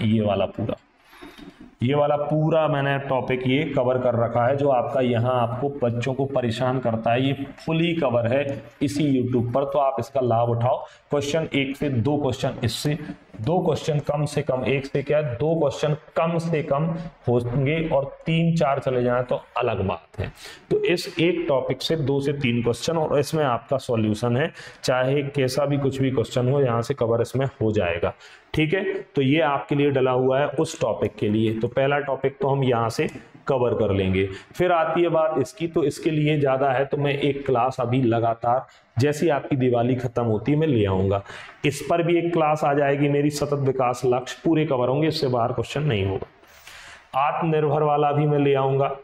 ये वाला पूरा मैंने टॉपिक ये कवर कर रखा है। जो आपका यहाँ आपको बच्चों को परेशान करता है, ये फुली कवर है इसी YouTube पर, तो आप इसका लाभ उठाओ। क्वेश्चन 1 से 2 क्वेश्चन, इससे 2 क्वेश्चन कम से कम, 1 से क्या 2 क्वेश्चन कम से कम होंगे, और 3-4 चले जाएं तो अलग बात है। तो इस एक टॉपिक से 2 से 3 क्वेश्चन, और इसमें आपका सॉल्यूशन है, चाहे कैसा भी कुछ भी क्वेश्चन हो, यहाँ से कवर इसमें हो जाएगा, ठीक है। तो ये आपके लिए डला हुआ है उस टॉपिक के लिए। तो पहला टॉपिक तो हम यहाँ से कवर कर लेंगे। फिर आती है बात इसकी, तो इसके लिए ज्यादा है तो मैं एक क्लास अभी लगातार, जैसी आपकी दिवाली खत्म होती है मैं ले आऊंगा, इस पर भी एक क्लास आ जाएगी मेरी। सतत विकास लक्ष्य पूरे कवर होंगे, इससे बाहर क्वेश्चन नहीं होगा। आत्मनिर्भर वाला भी मैं ले आऊंगा,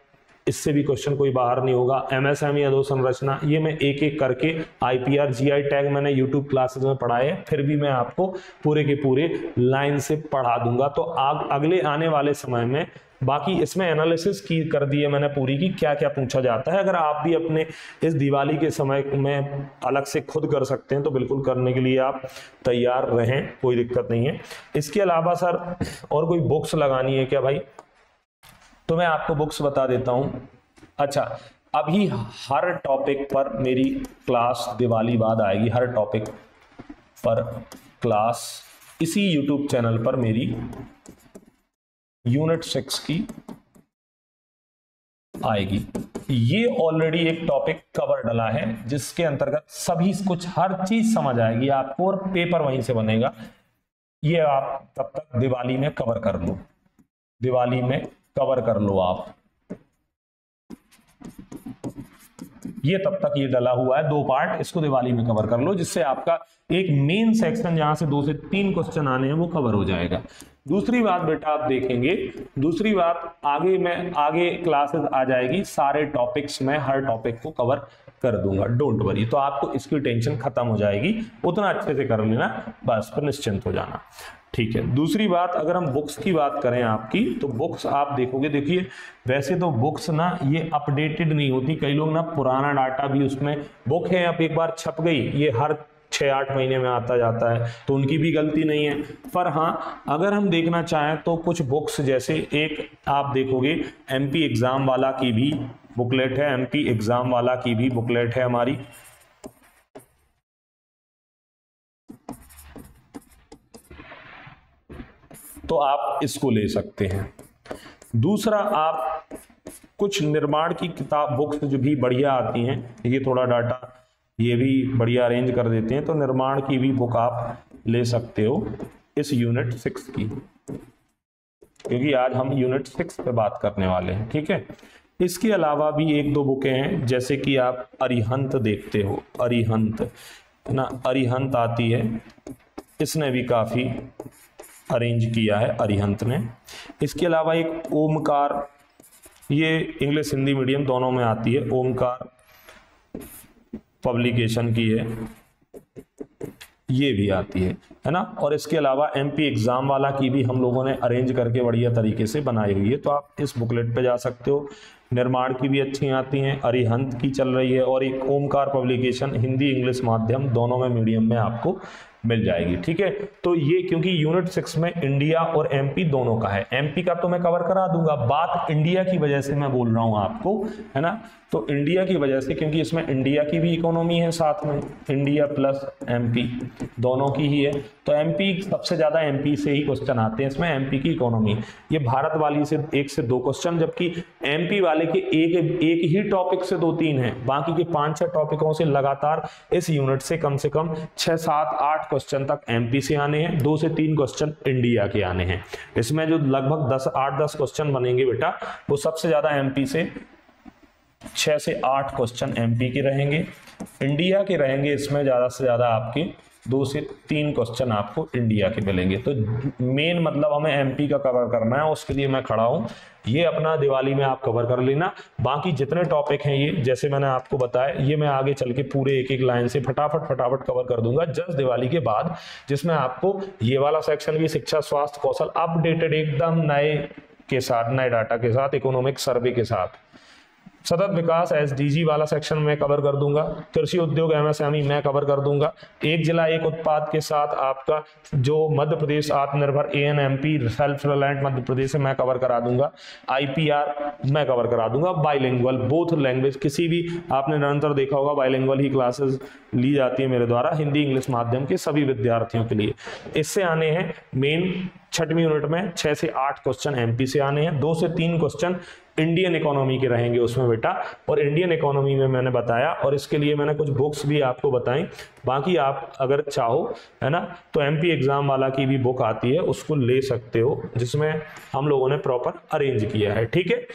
इससे भी क्वेश्चन कोई बाहर नहीं होगा। एमएसएमई अधोसंरचना, ये मैं एक एक करके आईपीआर जीआई टैग मैंने यूट्यूब क्लासेस में पढ़ाए हैं, फिर भी मैं आपको पूरे के पूरे लाइन से पढ़ा दूंगा। तो अगले आने वाले समय में बाकी इसमें एनालिसिस की कर दी है मैंने पूरी की, क्या क्या पूछा जाता है। अगर आप भी अपने इस दिवाली के समय में अलग से खुद कर सकते हैं तो बिल्कुल करने के लिए आप तैयार रहें, कोई दिक्कत नहीं है। इसके अलावा सर और कोई बुक्स लगानी है क्या भाई? तो मैं आपको बुक्स बता देता हूं। अच्छा, अभी हर टॉपिक पर मेरी क्लास दिवाली बाद आएगी, हर टॉपिक पर क्लास इसी यूट्यूब चैनल पर मेरी यूनिट 6 की आएगी। ये ऑलरेडी एक टॉपिक कवर डला है जिसके अंतर्गत सभी कुछ हर चीज समझ आएगी आपको और पेपर वहीं से बनेगा। ये आप तब तक दिवाली में कवर कर लो, दिवाली में कवर कर लो आप। ये तब तक ये डला हुआ है 2 पार्ट, इसको दिवाली में कवर कर लो, जिससे आपका एक मेन सेक्शन जहां से 2 से 3 क्वेश्चन आने हैं वो कवर हो जाएगा। दूसरी बात बेटा आप देखेंगे, दूसरी बात आगे क्लासेस आ जाएगी, सारे टॉपिक्स में हर टॉपिक को कवर कर दूंगा, डोंट वरी। तो आपको इसकी टेंशन खत्म हो जाएगी, उतना अच्छे से कर लेना, बस पर निश्चिंत हो जाना, ठीक है। दूसरी बात, अगर हम बुक्स की बात करें आपकी, तो बुक्स आप देखोगे, देखिए वैसे तो बुक्स ना ये अपडेटेड नहीं होती, कई लोग ना पुराना डाटा भी उसमें, बुक है अब एक बार छप गई, ये हर 6-8 महीने में आता जाता है, तो उनकी भी गलती नहीं है। पर हाँ, अगर हम देखना चाहें तो कुछ बुक्स, जैसे एक आप देखोगे एमपी एग्जाम वाला की भी बुकलेट है, एमपी एग्जाम वाला की भी बुकलेट है हमारी, तो आप इसको ले सकते हैं। दूसरा, आप कुछ निर्माण की किताब बुक्स जो भी बढ़िया आती हैं, ये थोड़ा डाटा ये भी बढ़िया अरेंज कर देते हैं, तो निर्माण की भी बुक आप ले सकते हो इस यूनिट 6 की, क्योंकि आज हम यूनिट 6 पे बात करने वाले हैं, ठीक है। इसके अलावा भी 1-2 बुकें हैं, जैसे कि आप अरिहंत देखते हो, अरिहंत ना, अरिहंत आती है, इसने भी काफी अरेंज किया है अरिहंत ने। इसके अलावा एक ओमकार, ये इंग्लिश हिंदी मीडियम दोनों में आती है, ओमकार पब्लिकेशन की है, ये भी आती है ना। और इसके अलावा एमपी एग्जाम वाला की भी हम लोगों ने अरेंज करके बढ़िया तरीके से बनाई हुई है, तो आप इस बुकलेट पे जा सकते हो। निर्माण की भी अच्छी आती हैं, अरिहंत की चल रही है, और एक ओमकार पब्लिकेशन हिंदी इंग्लिश माध्यम दोनों में मीडियम में आपको मिल जाएगी, ठीक है। तो ये क्योंकि यूनिट 6 में इंडिया और एमपी दोनों का है, एमपी का तो मैं कवर करा दूंगा, बात इंडिया की वजह से मैं बोल रहा हूं आपको, है ना। तो इंडिया की वजह से, क्योंकि इसमें इंडिया की भी इकोनॉमी है साथ में, इंडिया प्लस एमपी दोनों की ही है, तो एमपी सबसे ज्यादा एमपी से ही क्वेश्चन आते हैं इसमें, एमपी की इकोनॉमी। ये भारत वाली से 1 से 2 क्वेश्चन, जबकि एमपी वाले के एक ही टॉपिक से 2-3 हैं, बाकी के 5-6 टॉपिकों से लगातार इस यूनिट से कम 6-7-8 क्वेश्चन तक एमपी से आने हैं, 2 से 3 क्वेश्चन इंडिया के आने हैं। इसमें जो लगभग 8-10 क्वेश्चन बनेंगे बेटा, वो सबसे ज्यादा एमपी से 6 से 8 क्वेश्चन एमपी के रहेंगे, इंडिया के रहेंगे इसमें ज्यादा से ज्यादा आपके 2 से 3 क्वेश्चन आपको इंडिया के मिलेंगे। तो मेन मतलब हमें एमपी का कवर करना है, उसके लिए मैं खड़ा हूं। ये अपना दिवाली में आप कवर कर लेना, बाकी जितने टॉपिक हैं ये जैसे मैंने आपको बताया, ये मैं आगे चल के पूरे एक लाइन से फटाफट कवर कर दूंगा जस्ट दिवाली के बाद, जिसमें आपको ये वाला सेक्शन भी शिक्षा स्वास्थ्य कौशल अपडेटेड एकदम नए के साथ, नए डाटा के साथ, इकोनॉमिक सर्वे के साथ, सतत विकास एसडीजी वाला सेक्शन में कवर कर दूंगा, कृषि उद्योग एमएसएमई मैं कवर कर दूंगा, एक जिला एक उत्पाद के साथ आपका जो मध्य प्रदेश आत्मनिर्भर एएनएमपी सेल्फ रिलायंट मध्य प्रदेश से मैं कवर करा दूंगा, आईपीआर मैं कवर करा दूंगा, बाइलिंगुअल बोथ लैंग्वेज, किसी भी आपने निरंतर देखा होगा बाइलिंगुअल ही क्लासेस ली जाती है मेरे द्वारा हिंदी इंग्लिश माध्यम के सभी विद्यार्थियों के लिए। इससे आने हैं मेन 6वीं यूनिट में 6 से 8 क्वेश्चन एमपी से आने हैं, 2 से 3 क्वेश्चन इंडियन इकोनॉमी के रहेंगे उसमें बेटा। और इंडियन इकोनॉमी में मैंने बताया, और इसके लिए मैंने कुछ बुक्स भी आपको बताई, बाकी आप अगर चाहो, है ना, तो एमपी एग्जाम वाला की भी बुक आती है, उसको ले सकते हो, जिसमें हम लोगों ने प्रॉपर अरेंज किया है। ठीक है,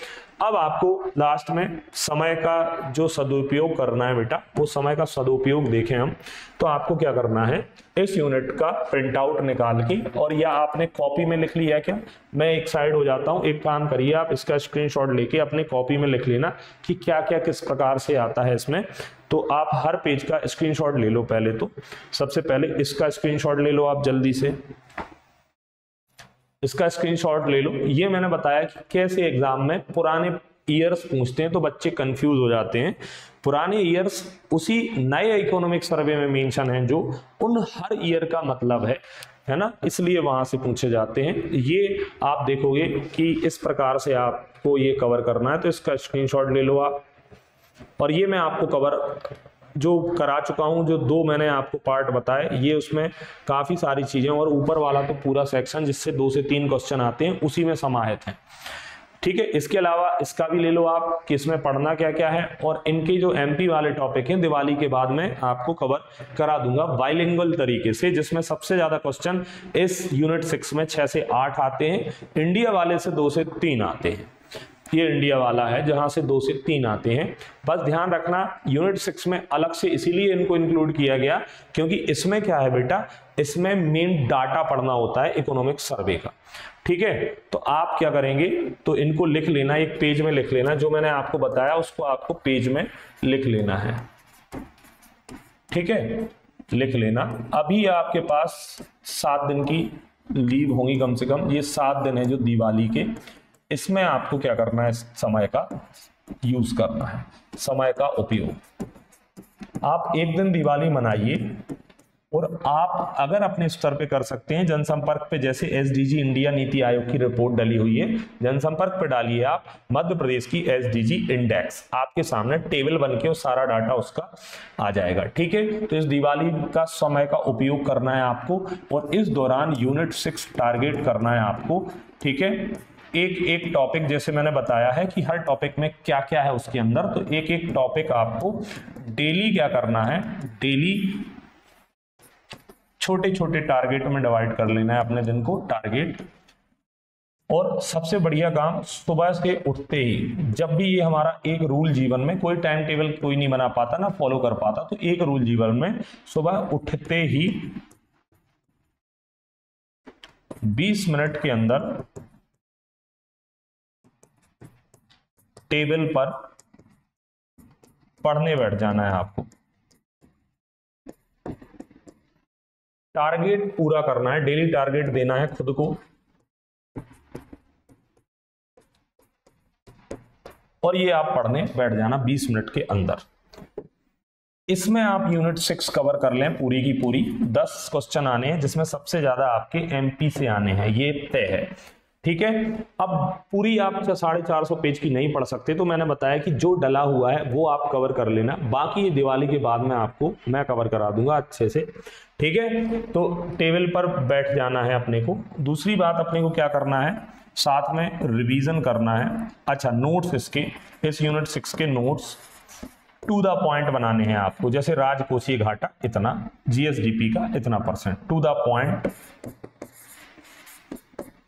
अब आपको लास्ट में समय का जो सदुपयोग करना है बेटा, वो समय का सदुपयोग देखें हम, तो आपको क्या करना है, इस यूनिट का प्रिंट आउट निकाल के, और या आपने कॉपी में लिख लिया है क्या, मैं एक साइड हो जाता हूं, एक काम करिए आप इसका स्क्रीनशॉट लेके अपने कॉपी में लिख लेना कि क्या क्या किस प्रकार से आता है इसमें। तो आप हर पेज का स्क्रीनशॉट ले लो पहले, तो सबसे पहले इसका स्क्रीनशॉट ले लो आप जल्दी से, इसका स्क्रीनशॉट ले लो। ये मैंने बताया कि कैसे एग्जाम में पुराने ईयर्स पूछते हैं तो बच्चे कंफ्यूज हो जाते हैं। पुराने ईयर्स उसी नए इकोनॉमिक सर्वे में मेंशन है जो उन हर ईयर का मतलब है ना, इसलिए वहां से पूछे जाते हैं। ये आप देखोगे कि इस प्रकार से आपको ये कवर करना है, तो इसका स्क्रीनशॉट ले लो आप। और ये मैं आपको कवर जो करा चुका हूं, जो 2 मैंने आपको पार्ट बताए, ये उसमें काफी सारी चीजें, और ऊपर वाला तो पूरा सेक्शन जिससे 2 से 3 क्वेश्चन आते हैं उसी में समाहित है। ठीक है, इसके अलावा इसका भी ले लो आप कि इसमें पढ़ना क्या क्या है, और इनके जो एमपी वाले टॉपिक हैं दिवाली के बाद में आपको कवर करा दूंगा बाइलिंगुअल तरीके से, जिसमें सबसे ज्यादा क्वेश्चन इस यूनिट 6 में 6 से 8 आते हैं, इंडिया वाले से 2 से 3 आते हैं। ये इंडिया वाला है जहां से 2 से 3 आते हैं। बस ध्यान रखना यूनिट 6 में अलग से इसीलिए इनको इंक्लूड किया गया क्योंकि इसमें क्या है बेटा, इसमें मेन डाटा पढ़ना होता है इकोनॉमिक सर्वे का। ठीक है, तो आप क्या करेंगे, तो इनको लिख लेना, एक पेज में लिख लेना, जो मैंने आपको बताया उसको आपको पेज में लिख लेना है। ठीक है, लिख लेना। अभी आपके पास 7 दिन की लीव होंगी कम से कम, ये 7 दिन है जो दिवाली के, इसमें आपको क्या करना है, समय का यूज करना है, समय का उपयोग। आप एक दिन दिवाली मनाइए, और आप अगर अपने स्तर पे कर सकते हैं जनसंपर्क पे, जैसे एसडीजी इंडिया नीति आयोग की रिपोर्ट डली हुई है, जनसंपर्क पे डालिए आप मध्य प्रदेश की एसडीजी इंडेक्स, आपके सामने टेबल बनके और सारा डाटा उसका आ जाएगा। ठीक है, तो इस दिवाली का समय का उपयोग करना है आपको, और इस दौरान यूनिट 6 टारगेट करना है आपको। ठीक है, एक एक टॉपिक, जैसे मैंने बताया है कि हर टॉपिक में क्या क्या है उसके अंदर, तो एक एक टॉपिक आपको डेली क्या करना है, डेली छोटे छोटे टारगेट में डिवाइड कर लेना है अपने दिन को, टारगेट। और सबसे बढ़िया काम, सुबह से उठते ही, जब भी ये हमारा एक रूल जीवन में, कोई टाइम टेबल कोई नहीं बना पाता ना फॉलो कर पाता, तो एक रूल जीवन में सुबह उठते ही 20 मिनट के अंदर टेबल पर पढ़ने बैठ जाना है आपको। टारगेट पूरा करना है, डेली टारगेट देना है खुद को, और ये आप पढ़ने बैठ जाना 20 मिनट के अंदर। इसमें आप यूनिट 6 कवर कर लें पूरी की पूरी। 10 क्वेश्चन आने हैं जिसमें सबसे ज्यादा आपके एमपी से आने हैं, ये तय है। ठीक है, अब पूरी आप 450 पेज की नहीं पढ़ सकते, तो मैंने बताया कि जो डला हुआ है वो आप कवर कर लेना, बाकी दिवाली के बाद में आपको मैं कवर करा दूंगा अच्छे से। ठीक है, तो टेबल पर बैठ जाना है अपने को। दूसरी बात, अपने को क्या करना है, साथ में रिवीजन करना है। अच्छा, नोट्स इसके, इस यूनिट 6 के नोट्स टू द पॉइंट बनाने हैं आपको, जैसे राजकोषीय घाटा इतना, जीएसडीपी का इतना %, टू द पॉइंट।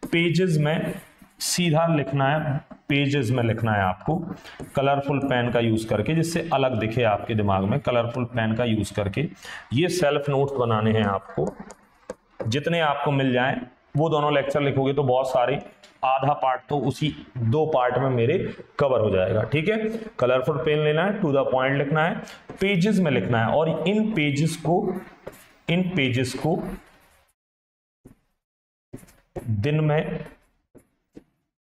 पेजेस में सीधा लिखना है, पेजेस में लिखना है आपको, कलरफुल पेन का यूज करके, जिससे अलग दिखे आपके दिमाग में, कलरफुल पेन का यूज करके। ये सेल्फ नोट्स बनाने हैं आपको, जितने आपको मिल जाएं वो दोनों लेक्चर लिखोगे तो बहुत सारे, आधा पार्ट तो उसी 2 पार्ट में मेरे कवर हो जाएगा। ठीक है, कलरफुल पेन लेना है, टू द पॉइंट लिखना है, पेजेस में लिखना है, और इन पेजेस को दिन में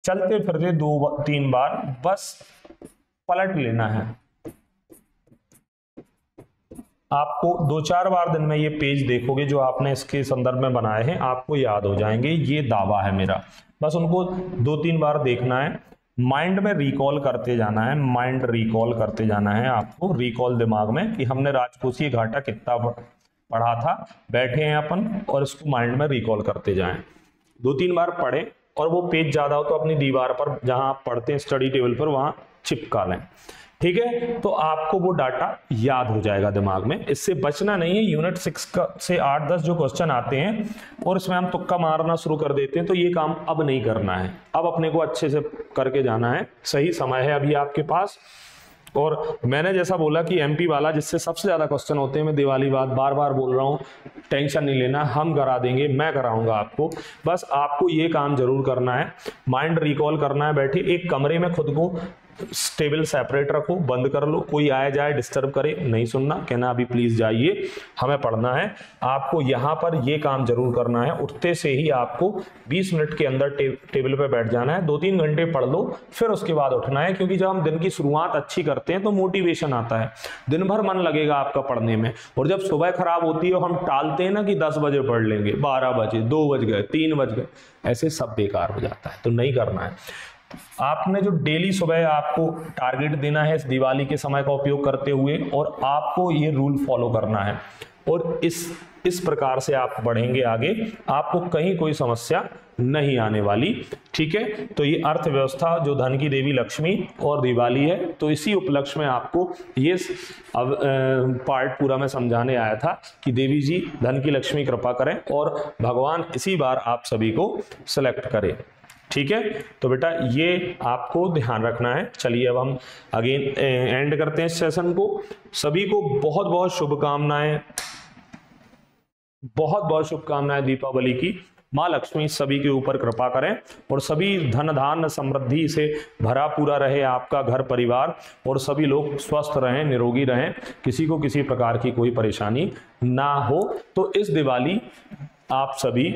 चलते फिरते 2-3 बार बस पलट लेना है। आपको 2-4 बार दिन में ये पेज देखोगे जो आपने इसके संदर्भ में बनाए हैं, आपको याद हो जाएंगे, ये दावा है मेरा। बस उनको 2-3 बार देखना है, माइंड में रिकॉल करते जाना है, माइंड रिकॉल करते जाना है आपको, रिकॉल दिमाग में कि हमने राजकोषीय घाटा कितना पढ़ा था, बैठे हैं अपन, और इसको माइंड में रिकॉल करते जाएं। 2-3 बार पढ़ें, और वो पेज ज्यादा हो तो अपनी दीवार पर जहां आप पढ़ते हैं स्टडी टेबल पर, वहां चिपका लें। ठीक है, तो आपको वो डाटा याद हो जाएगा दिमाग में, इससे बचना नहीं है। यूनिट 6 से 8-10 जो क्वेश्चन आते हैं और इसमें हम तुक्का मारना शुरू कर देते हैं, तो ये काम अब नहीं करना है। अब अपने को अच्छे से करके जाना है, सही समय है अभी आपके पास। और मैंने जैसा बोला कि एमपी वाला जिससे सबसे ज्यादा क्वेश्चन होते हैं, मैं दिवाली बात बार बार बोल रहा हूँ, टेंशन नहीं लेना, हम करा देंगे, मैं कराऊंगा आपको। बस आपको ये काम जरूर करना है, माइंड रिकॉल करना है। बैठे एक कमरे में खुद को टेबल सेपरेट रखो, बंद कर लो, कोई आए जाए डिस्टर्ब करे नहीं सुनना, कहना अभी प्लीज जाइए, हमें पढ़ना है। आपको यहाँ पर ये काम जरूर करना है, उठते से ही आपको 20 मिनट के अंदर टेबल पे बैठ जाना है, 2-3 घंटे पढ़ लो, फिर उसके बाद उठना है। क्योंकि जब हम दिन की शुरुआत अच्छी करते हैं तो मोटिवेशन आता है, दिन भर मन लगेगा आपका पढ़ने में। और जब सुबह खराब होती है और हम टालते हैं ना कि 10 बजे पढ़ लेंगे, 12 बजे, 2 बज गए, 3 बज गए, ऐसे सब बेकार हो जाता है, तो नहीं करना है। आपने जो डेली सुबह आपको टारगेट देना है इस दिवाली के समय का उपयोग करते हुए, और आपको ये रूल फॉलो करना है, और इस प्रकार से आप बढ़ेंगे आगे, आपको कहीं कोई समस्या नहीं आने वाली। ठीक है, तो ये अर्थव्यवस्था जो धन की देवी लक्ष्मी और दिवाली है, तो इसी उपलक्ष्य में आपको ये पार्ट पूरा मैं समझाने आया था कि देवी जी धन की लक्ष्मी कृपा करें और भगवान इसी बार आप सभी को सिलेक्ट करें। ठीक है, तो बेटा ये आपको ध्यान रखना है। चलिए अब हम अगेन एंड करते हैं इस सेशन को। सभी को बहुत बहुत शुभकामनाएं, बहुत बहुत शुभकामनाएं दीपावली की। माँ लक्ष्मी सभी के ऊपर कृपा करें और सभी धन धान्य समृद्धि से भरा पूरा रहे आपका घर परिवार, और सभी लोग स्वस्थ रहें, निरोगी रहें, किसी को किसी प्रकार की कोई परेशानी ना हो। तो इस दिवाली आप सभी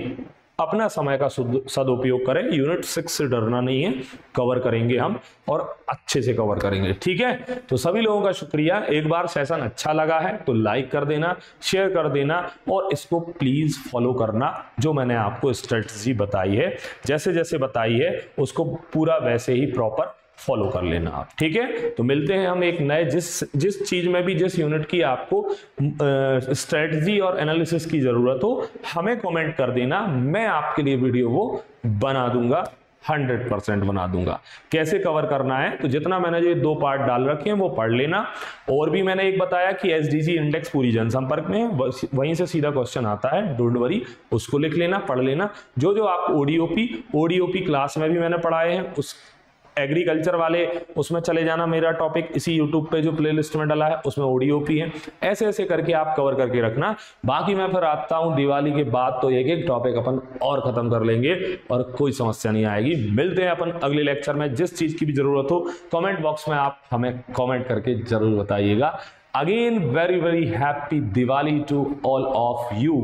अपना समय का सदुपयोग करें। यूनिट 6 से डरना नहीं है, कवर करेंगे हम और अच्छे से कवर करेंगे। ठीक है, तो सभी लोगों का शुक्रिया। एक बार सेशन अच्छा लगा है तो लाइक कर देना, शेयर कर देना, और इसको प्लीज फॉलो करना। जो मैंने आपको स्ट्रेटजी बताई है, जैसे जैसे बताई है, उसको पूरा वैसे ही प्रॉपर फॉलो कर लेना आप। ठीक है, तो मिलते हैं हम एक नए जिस चीज में भी, जिस यूनिट की आपको स्ट्रेटजी और एनालिसिस की जरूरत हो, हमें कमेंट कर देना, मैं आपके लिए वीडियो वो बना दूंगा, 100% बना दूंगा। कैसे कवर करना है, तो जितना मैंने जो 2 पार्ट डाल रखे हैं वो पढ़ लेना। और भी मैंने एक बताया कि एसडीजी इंडेक्स पूरी जनसंपर्क में है, वहीं से सीधा क्वेश्चन आता है, डोंट वरी, उसको लिख लेना, पढ़ लेना। जो आप ओडीओपी क्लास में भी मैंने पढ़ाए हैं, उस एग्रीकल्चर वाले उसमें चले जाना, मेरा टॉपिक इसी यूट्यूब पे जो प्लेलिस्ट में डला है उसमें ओडीओपी है। ऐसे ऐसे करके आप कवर करके रखना। बाकी मैं फिर आता हूं दिवाली के बाद, तो एक टॉपिक अपन और खत्म कर लेंगे और कोई समस्या नहीं आएगी। मिलते हैं अपन अगले लेक्चर में। जिस चीज की भी जरूरत हो कमेंट बॉक्स में आप हमें कमेंट करके जरूर बताइएगा। Again very very happy Diwali to all of you.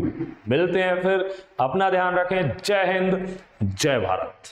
मिलते हैं फिर, अपना ध्यान रखें। जय हिंद, जय भारत।